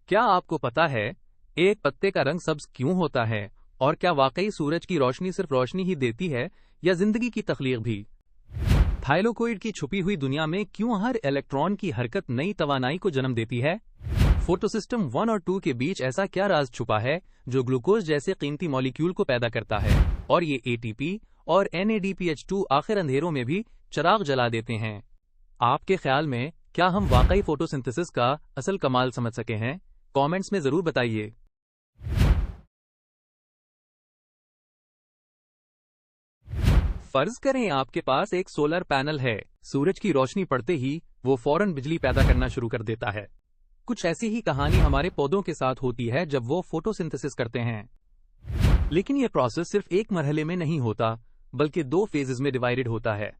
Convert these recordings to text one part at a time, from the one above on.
क्या आपको पता है एक पत्ते का रंग सब्ज क्यों होता है और क्या वाकई सूरज की रोशनी सिर्फ रोशनी ही देती है या जिंदगी की तख्लीक भी? थाइलाकोइड की छुपी हुई दुनिया में क्यों हर इलेक्ट्रॉन की हरकत नई तवानाई को जन्म देती है? फोटोसिस्टम 1 और 2 के बीच ऐसा क्या राज छुपा है जो ग्लूकोज जैसे कीमती मॉलिक्यूल को पैदा करता है और ये एटीपी और NADPH2 आखिर अंधेरों में भी चिराग जला देते हैं? आपके ख्याल में क्या हम वाकई फोटोसिंथेसिस का असल कमाल समझ सके हैं? कमेंट्स में जरूर बताइए। फर्ज करें आपके पास एक सोलर पैनल है। सूरज की रोशनी पड़ते ही वो फौरन बिजली पैदा करना शुरू कर देता है। कुछ ऐसी ही कहानी हमारे पौधों के साथ होती है जब वो फोटोसिंथेसिस करते हैं। लेकिन ये प्रोसेस सिर्फ एक मरहले में नहीं होता, बल्कि 2 फेजेस में डिवाइडेड होता है।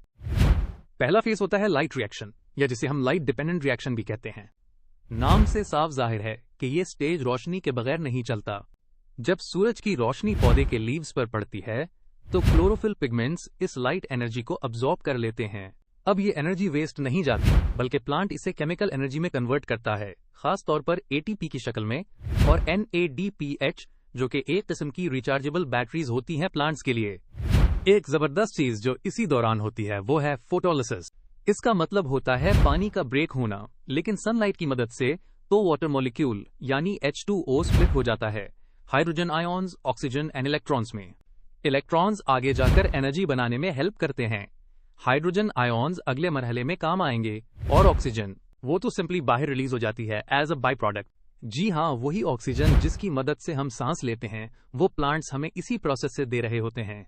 पहला फेज होता है लाइट रिएक्शन, या जिसे हम लाइट डिपेंडेंट रिएक्शन भी कहते हैं। नाम से साफ जाहिर है कि ये स्टेज रोशनी के बगैर नहीं चलता। जब सूरज की रोशनी पौधे के लीव्स पर पड़ती है तो क्लोरोफिल पिगमेंट्स इस लाइट एनर्जी को अब्सॉर्ब कर लेते हैं। अब ये एनर्जी वेस्ट नहीं जाती, बल्कि प्लांट इसे केमिकल एनर्जी में कन्वर्ट करता है, खास तौर पर ATP की शक्ल में और NADPH, जो कि एक किस्म की रिचार्जेबल बैटरीज होती हैं प्लांट्स के लिए। एक जबरदस्त चीज जो इसी दौरान होती है वो है फोटोलिसिस। इसका मतलब होता है पानी का ब्रेक होना, लेकिन सनलाइट की मदद से तो वाटर मॉलिक्यूल यानी H2O स्प्लिट हो जाता है hydrogen ions, oxygen and electrons में। इलेक्ट्रॉन्स आगे जाकर एनर्जी बनाने में हेल्प करते हैं। हाइड्रोजन आयॉन्स अगले मरहले में काम आएंगे और ऑक्सीजन वो तो सिंपली बाहर रिलीज हो जाती है एज अ बाई प्रोडक्ट। जी हाँ, वही ऑक्सीजन जिसकी मदद से हम सांस लेते हैं वो प्लांट्स हमें इसी प्रोसेस से दे रहे होते हैं।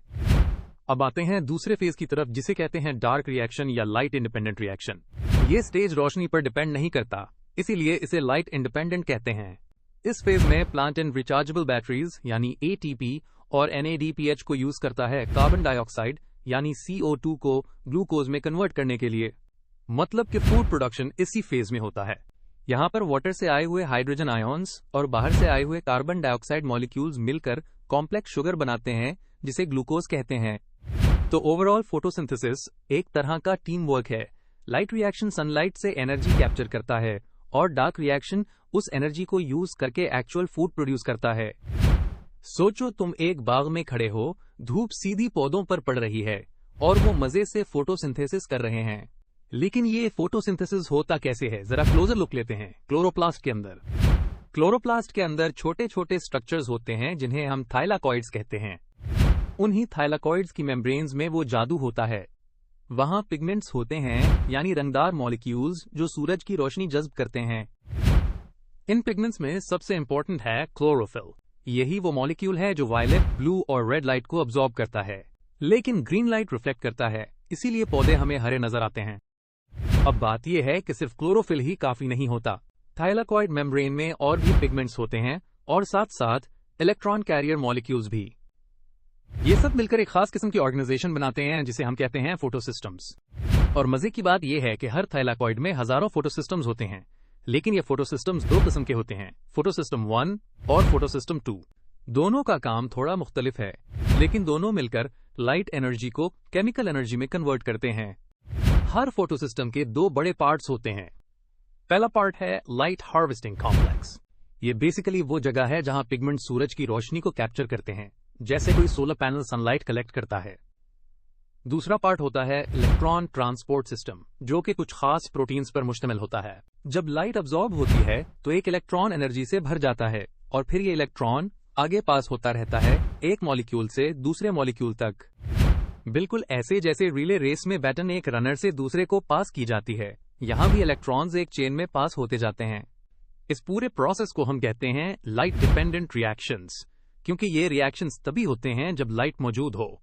अब आते हैं दूसरे फेज की तरफ, जिसे कहते हैं डार्क रिएक्शन या लाइट इंडिपेंडेंट रिएक्शन। ये स्टेज रोशनी पर डिपेंड नहीं करता, इसीलिए इसे लाइट इंडिपेंडेंट कहते हैं। इस फेज में प्लांट इन रिचार्जेबल बैटरीज यानी ATP और NADPH को यूज करता है कार्बन डाइऑक्साइड यानी CO2 को ग्लूकोज में कन्वर्ट करने के लिए। मतलब कि फूड प्रोडक्शन इसी फेज में होता है। यहाँ पर वाटर से आए हुए हाइड्रोजन आयॉन्स और बाहर से आए हुए कार्बन डाइऑक्साइड मॉलिक्यूल्स मिलकर कॉम्प्लेक्स शुगर बनाते हैं जिसे ग्लूकोज कहते हैं। तो ओवरऑल फोटोसिंथेसिस एक तरह का टीम वर्क है। लाइट रिएक्शन सनलाइट से एनर्जी कैप्चर करता है और डार्क रिएक्शन उस एनर्जी को यूज करके एक्चुअल फूड प्रोड्यूस करता है। सोचो तुम एक बाग में खड़े हो, धूप सीधी पौधों पर पड़ रही है और वो मजे से फोटोसिंथेसिस कर रहे हैं। लेकिन ये फोटोसिंथेसिस होता कैसे है, जरा क्लोजर लुक लेते हैं। क्लोरोप्लास्ट के अंदर क्लोरोप्लास्ट के अंदर छोटे छोटे स्ट्रक्चर्स होते हैं जिन्हें हम थाइलाकॉइड्स कहते हैं। उन्हीं थाइलाकॉइड्स की मेम्ब्रेन्स में वो जादू होता है। वहां पिगमेंट्स होते हैं यानी रंगदार मॉलिक्यूल्स जो सूरज की रोशनी जज्ब करते हैं। इन पिगमेंट्स में सबसे इंपॉर्टेंट है क्लोरोफिल। यही वो मॉलिक्यूल है जो वायलेट, ब्लू और रेड लाइट को अब्सॉर्ब करता है, लेकिन ग्रीन लाइट रिफ्लेक्ट करता है, इसीलिए पौधे हमें हरे नजर आते हैं। अब बात यह है कि सिर्फ क्लोरोफिल ही काफी नहीं होता। थाइलाकॉइड मेम्ब्रेन में और भी पिगमेंट्स होते हैं और साथ साथ इलेक्ट्रॉन कैरियर मॉलिक्यूल्स भी। ये सब मिलकर एक खास किस्म की ऑर्गेनाइजेशन बनाते हैं जिसे हम कहते हैं फोटोसिस्टम्स। और मजे की बात यह है कि हर थाइलाकॉइड में हजारों फोटोसिस्टम्स होते हैं, लेकिन ये फोटोसिस्टम्स 2 किस्म के होते हैं, फोटोसिस्टम 1 और फोटोसिस्टम 2। दोनों का काम थोड़ा मुख्तलिफ है, लेकिन दोनों मिलकर लाइट एनर्जी को केमिकल एनर्जी में कन्वर्ट करते हैं। हर फोटोसिस्टम के 2 बड़े पार्ट्स होते हैं। पहला पार्ट है लाइट हार्वेस्टिंग कॉम्प्लेक्स। ये बेसिकली वो जगह है जहां पिगमेंट सूरज की रोशनी को कैप्चर करते हैं, जैसे कोई सोलर पैनल सनलाइट कलेक्ट करता है। दूसरा पार्ट होता है इलेक्ट्रॉन ट्रांसपोर्ट सिस्टम, जो कि कुछ खास प्रोटीन्स पर मुश्तमिल होता है। जब लाइट अब्सॉर्ब होती है तो एक इलेक्ट्रॉन एनर्जी से भर जाता है और फिर ये इलेक्ट्रॉन आगे पास होता रहता है एक मॉलिक्यूल से दूसरे मॉलिक्यूल तक। बिल्कुल ऐसे जैसे रिले रेस में बैटन एक रनर से दूसरे को पास की जाती है, यहाँ भी इलेक्ट्रॉन्स एक चेन में पास होते जाते हैं। इस पूरे प्रोसेस को हम कहते हैं लाइट डिपेंडेंट रिएक्शंस, क्योंकि ये रिएक्शंस तभी होते हैं जब लाइट मौजूद हो।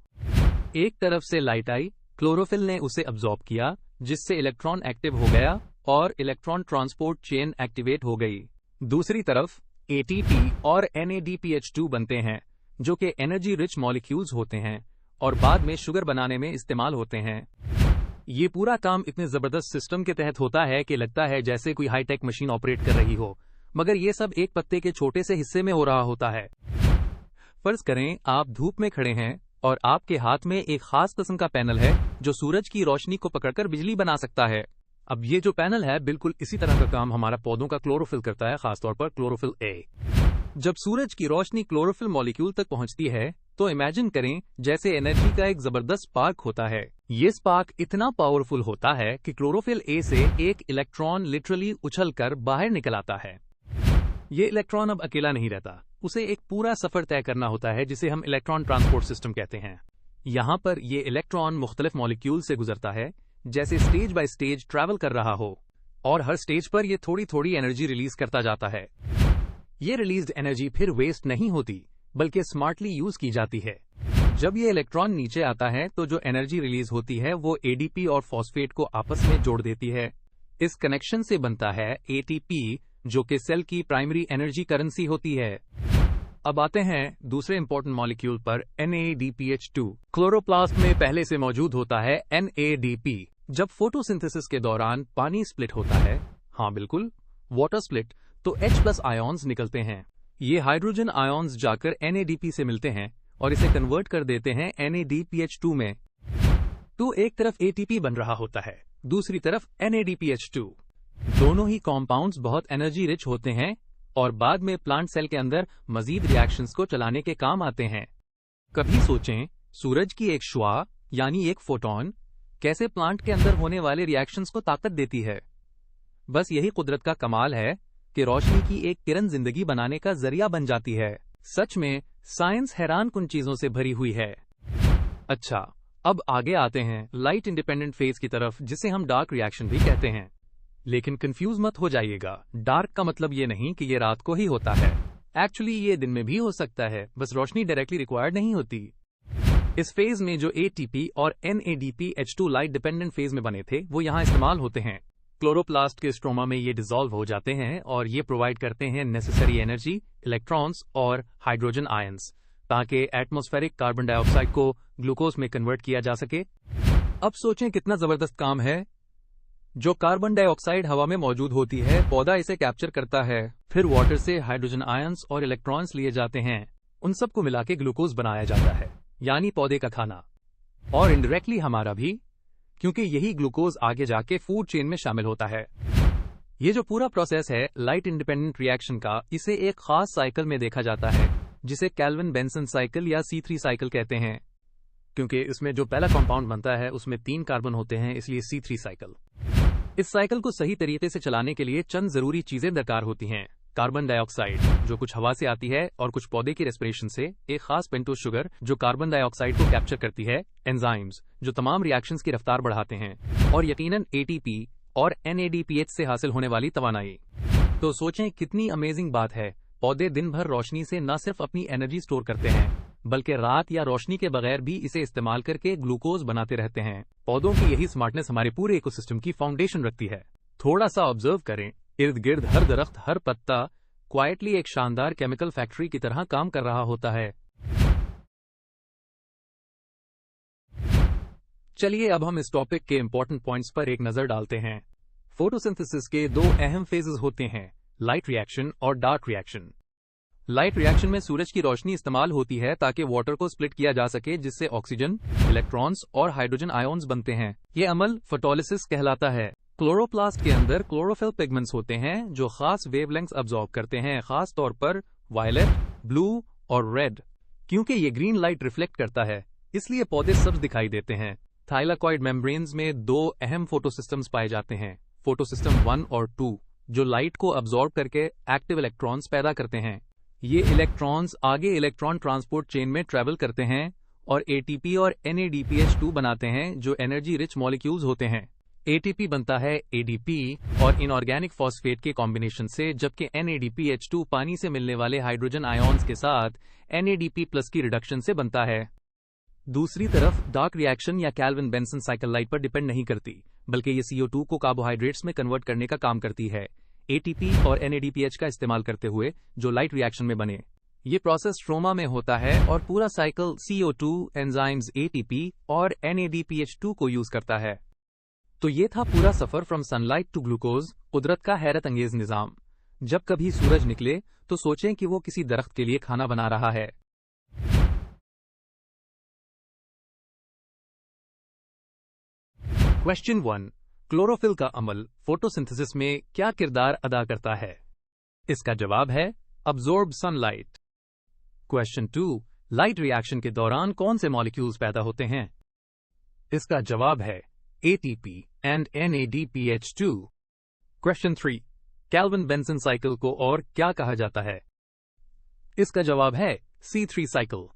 एक तरफ से लाइट आई, क्लोरोफिल ने उसे अब्सॉर्ब किया, जिससे इलेक्ट्रॉन एक्टिव हो गया और इलेक्ट्रॉन ट्रांसपोर्ट चेन एक्टिवेट हो गई। दूसरी तरफ ATP और NADPH2 बनते हैं, जो कि एनर्जी रिच मॉलिक्यूल्स होते हैं और बाद में शुगर बनाने में इस्तेमाल होते हैं। ये पूरा काम इतने जबरदस्त सिस्टम के तहत होता है कि लगता है जैसे कोई हाईटेक मशीन ऑपरेट कर रही हो, मगर ये सब एक पत्ते के छोटे से हिस्से में हो रहा होता है। फर्ज करें आप धूप में खड़े हैं और आपके हाथ में एक खास किस्म का पैनल है जो सूरज की रोशनी को पकड़कर बिजली बना सकता है। अब ये जो पैनल है बिल्कुल इसी तरह का काम हमारा पौधों का क्लोरोफिल करता है, खासतौर पर क्लोरोफिल ए। जब सूरज की रोशनी क्लोरोफिल मॉलिक्यूल तक पहुंचती है तो इमेजिन करें जैसे एनर्जी का एक जबरदस्त स्पार्क होता है। ये स्पार्क इतना पावरफुल होता है कि क्लोरोफिल ए से एक इलेक्ट्रॉन लिटरली उछलकर बाहर निकल आता है। ये इलेक्ट्रॉन अब अकेला नहीं रहता, उसे एक पूरा सफर तय करना होता है जिसे हम इलेक्ट्रॉन ट्रांसपोर्ट सिस्टम कहते हैं। यहाँ पर ये इलेक्ट्रॉन मुख्तलिफ मॉलिक्यूल से गुजरता है, जैसे स्टेज बाय स्टेज ट्रैवल कर रहा हो, और हर स्टेज पर ये थोड़ी थोड़ी एनर्जी रिलीज करता जाता है। ये रिलीज्ड एनर्जी फिर वेस्ट नहीं होती बल्कि स्मार्टली यूज की जाती है। जब ये इलेक्ट्रॉन नीचे आता है तो जो एनर्जी रिलीज होती है वो एडीपी और फॉस्फेट को आपस में जोड़ देती है। इस कनेक्शन से बनता है एटीपी, जो कि सेल की प्राइमरी एनर्जी करेंसी होती है। अब आते हैं दूसरे इंपॉर्टेंट मॉलिक्यूल पर, NADPH2। क्लोरोप्लास्ट में पहले से मौजूद होता है NADP। जब फोटोसिंथेसिस के दौरान पानी स्प्लिट होता है, हाँ बिल्कुल वाटर स्प्लिट, तो H+ आयॉन्स निकलते हैं। ये हाइड्रोजन आयॉन्स जाकर NADP से मिलते हैं और इसे कन्वर्ट कर देते हैं NADPH2 में। तो एक तरफ ATP बन रहा होता है, दूसरी तरफ NADPH2। दोनों ही कॉम्पाउंड्स बहुत एनर्जी रिच होते हैं और बाद में प्लांट सेल के अंदर मजीद रिएक्शंस को चलाने के काम आते हैं। कभी सोचें, सूरज की एक शुआ यानी एक फोटोन कैसे प्लांट के अंदर होने वाले रिएक्शंस को ताकत देती है। बस यही कुदरत का कमाल है कि रोशनी की एक किरण जिंदगी बनाने का जरिया बन जाती है। सच में साइंस हैरान कुन चीजों से भरी हुई है। अच्छा, अब आगे आते हैं लाइट इंडिपेंडेंट फेज की तरफ, जिसे हम डार्क रिएक्शन भी कहते हैं। लेकिन कंफ्यूज मत हो जाइएगा, डार्क का मतलब ये नहीं कि ये रात को ही होता है। एक्चुअली ये दिन में भी हो सकता है, बस रोशनी डायरेक्टली रिक्वायर्ड नहीं होती। इस फेज में जो ATP और NADPH2 लाइट डिपेंडेंट फेज में बने थे वो यहाँ इस्तेमाल होते हैं। क्लोरोप्लास्ट के स्ट्रोमा में ये डिसॉल्व हो जाते हैं और ये प्रोवाइड करते हैं नेसेसरी एनर्जी, इलेक्ट्रॉन्स और हाइड्रोजन आयंस, ताकि एटमॉस्फेरिक कार्बन डाइऑक्साइड को ग्लूकोज में कन्वर्ट किया जा सके। अब सोचें कितना जबरदस्त काम है। जो कार्बन डाइऑक्साइड हवा में मौजूद होती है, पौधा इसे कैप्चर करता है, फिर वाटर से हाइड्रोजन आयंस और इलेक्ट्रॉन्स लिए जाते हैं, उन सबको मिला के ग्लूकोज बनाया जाता है, यानी पौधे का खाना, और इनडायरेक्टली हमारा भी, क्योंकि यही ग्लूकोज आगे जाके फूड चेन में शामिल होता है। ये जो पूरा प्रोसेस है लाइट इंडिपेंडेंट रिएक्शन का, इसे एक खास साइकिल में देखा जाता है जिसे कैल्विन बेंसन साइकिल या C3 साइकिल कहते हैं। क्योंकि इसमें जो पहला कंपाउंड बनता है उसमें 3 कार्बन होते हैं, इसलिए C3 साइकिल। इस साइकिल को सही तरीके से चलाने के लिए चंद जरूरी चीजें दरकार होती हैं। कार्बन डाइऑक्साइड जो कुछ हवा से आती है और कुछ पौधे की रेस्पिरेशन से, एक खास पेंटोज शुगर जो कार्बन डाइऑक्साइड को कैप्चर करती है, एंजाइम्स जो तमाम रिएक्शंस की रफ्तार बढ़ाते हैं, और यकीनन ATP और NADPH से हासिल होने वाली तवानाई। तो सोचें कितनी अमेजिंग बात है, पौधे दिन भर रोशनी से न सिर्फ अपनी एनर्जी स्टोर करते हैं बल्कि रात या रोशनी के बगैर भी इसे इस्तेमाल करके ग्लूकोज बनाते रहते हैं। पौधों की यही स्मार्टनेस हमारे पूरे इकोसिस्टम की फाउंडेशन रखती है। थोड़ा सा ऑब्जर्व करें, इर्द गिर्द हर दरख्त, हर पत्ता क्वाइटली एक शानदार केमिकल फैक्ट्री की तरह काम कर रहा होता है। चलिए अब हम इस टॉपिक के इंपॉर्टेंट पॉइंट्स पर एक नजर डालते हैं। फोटोसिंथेसिस के 2 अहम फेजेस होते हैं, लाइट रिएक्शन और डार्क रिएक्शन। लाइट रिएक्शन में सूरज की रोशनी इस्तेमाल होती है ताकि वाटर को स्प्लिट किया जा सके, जिससे ऑक्सीजन, इलेक्ट्रॉन्स और हाइड्रोजन आयॉन्स बनते हैं। ये अमल फोटोलिसिस कहलाता है। क्लोरोप्लास्ट के अंदर क्लोरोफिल पिगमेंट्स होते हैं जो खास वेवलेंथ्स अब्सॉर्ब करते हैं, खास तौर पर वायलेट, ब्लू और रेड। क्योंकि ये ग्रीन लाइट रिफ्लेक्ट करता है, इसलिए पौधे सब्ज दिखाई देते हैं। थाइलाकॉइड मेम्ब्रेन्स में 2 अहम फोटोसिस्टम्स पाए जाते हैं, फोटोसिस्टम 1 और 2, जो लाइट को अब्सॉर्ब करके एक्टिव इलेक्ट्रॉन्स पैदा करते हैं। ये इलेक्ट्रॉन्स आगे इलेक्ट्रॉन ट्रांसपोर्ट चेन में ट्रेवल करते हैं और ATP और NADPH2 बनाते हैं, जो एनर्जी रिच मॉलिक्यूल्स होते हैं। ATP बनता है ADP और इनऑर्गेनिक फॉस्फेट के कॉम्बिनेशन से, जबकि NADPH2 पानी से मिलने वाले हाइड्रोजन आयॉन्स के साथ NADP+ की रिडक्शन से बनता है। दूसरी तरफ डार्क रिएक्शन या कैल्विन बेंसन साइकिल लाइट पर डिपेंड नहीं करती, बल्कि ये CO2 को कार्बोहाइड्रेट्स में कन्वर्ट करने का काम करती है, ATP और NADPH का इस्तेमाल करते हुए, जो लाइट रिएक्शन में बने। ये प्रोसेस स्ट्रोमा में होता है और पूरा साइकिल CO2, एंजाइम्स, ATP और NADPH2 को यूज करता है। तो ये था पूरा सफर फ्रॉम सनलाइट टू ग्लूकोज, कुदरत का हैरत अंगेज निजाम। जब कभी सूरज निकले तो सोचें कि वो किसी दरख्त के लिए खाना बना रहा है। क्वेश्चन 1, क्लोरोफिल का अमल फोटोसिंथेसिस में क्या किरदार अदा करता है? इसका जवाब है absorb sunlight. Question 2, light reaction के दौरान कौन से मॉलिक्यूल्स पैदा होते हैं? इसका जवाब है ATP and NADPH2। Question 3, Calvin Benson cycle को और क्या कहा जाता है? इसका जवाब है C3 साइकिल।